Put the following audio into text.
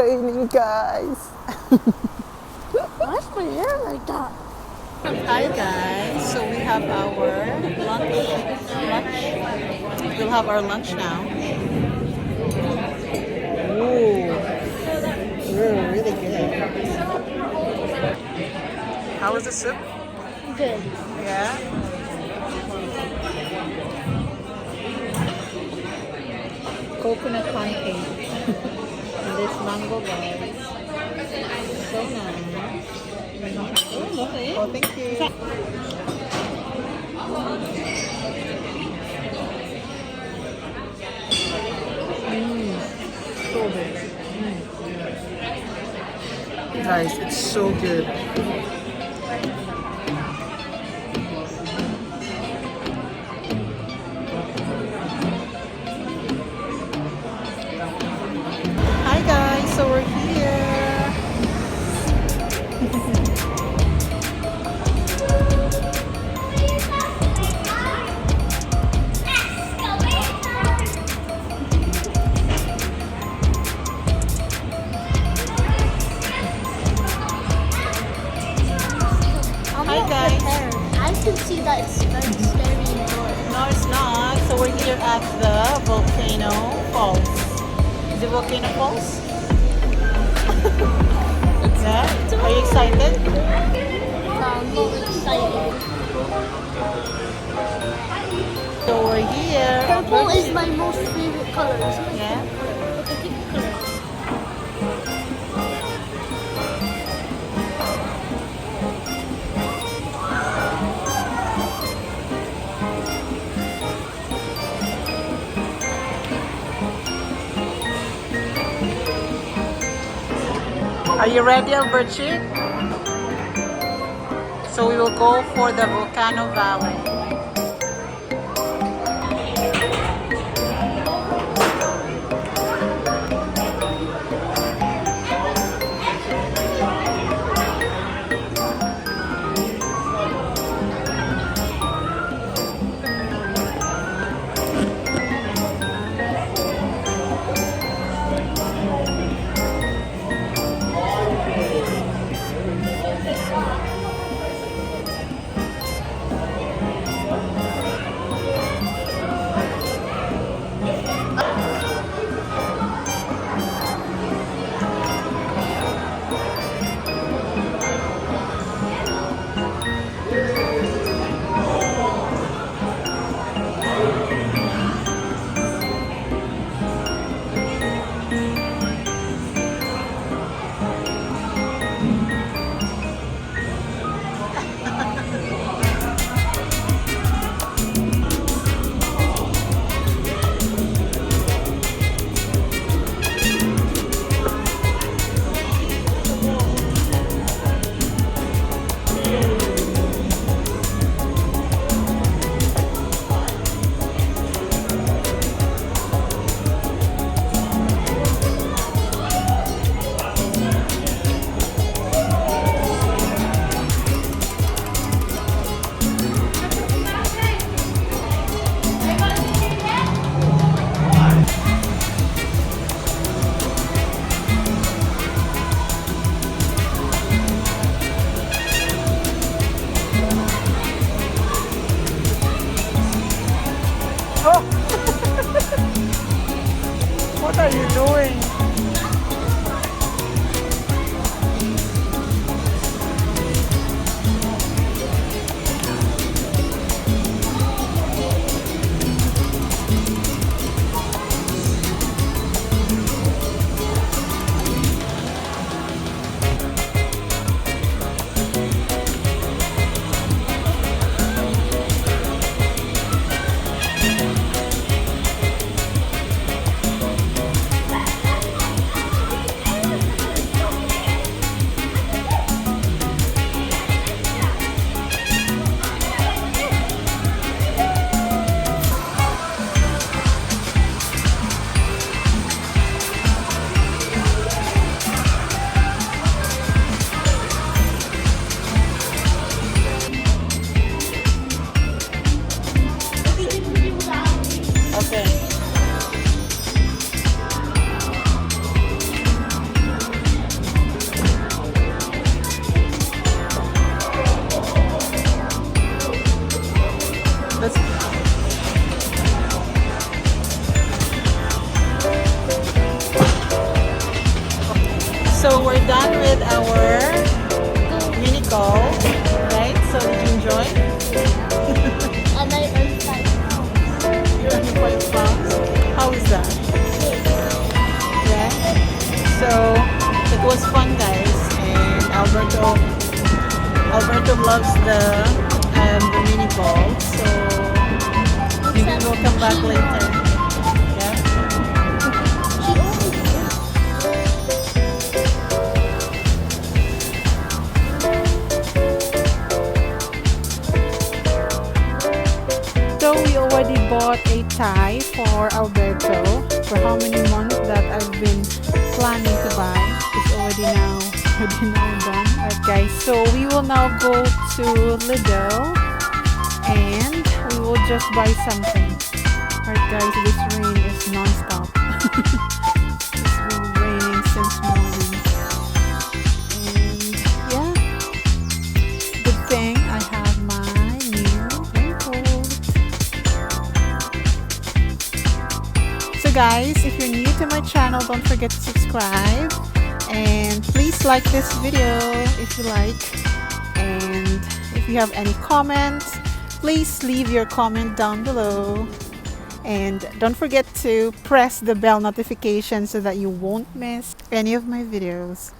raining, guys. Why's my hair like that? Hi guys, so we have our lunch. We'll have our lunch now. Ooh, really good. How was the soup? Good. Yeah. Coconut pancake. And this mango guys. So nice. Oh, thank you. So good. Guys, it's so good. Hi guys, so we're here. Hi guys. I can see that it's very scary indoors. No, it's not. So we're here at the Volcano Falls. Is it Volcano Falls? Yeah? Are you excited? I'm not excited. So we're here. Purple is my most favorite color. It's my Yeah? favorite color. Are you ready, Albercik? So we will go for the Volcano Valley. So we're done with our mini golf, right? So did you enjoy? And I earned 5 pounds. You earned 5 pounds. How is that? Yeah. So it was fun, guys, and Alberto loves the mini golf. So maybe we'll come back later. Yeah. She only So we already bought a tie for Alberto for how many months that I've been planning to buy. It's already now done. Alright guys, so we will now go to Lidl and we will just buy something. Alright guys, this rain is non-stop. It's been raining since morning. And yeah, good thing I have my new raincoat. So guys, if you're new to my channel, don't forget to subscribe and please like this video if you like, and if you have any comments, please leave your comment down below, and don't forget to press the bell notification so that you won't miss any of my videos.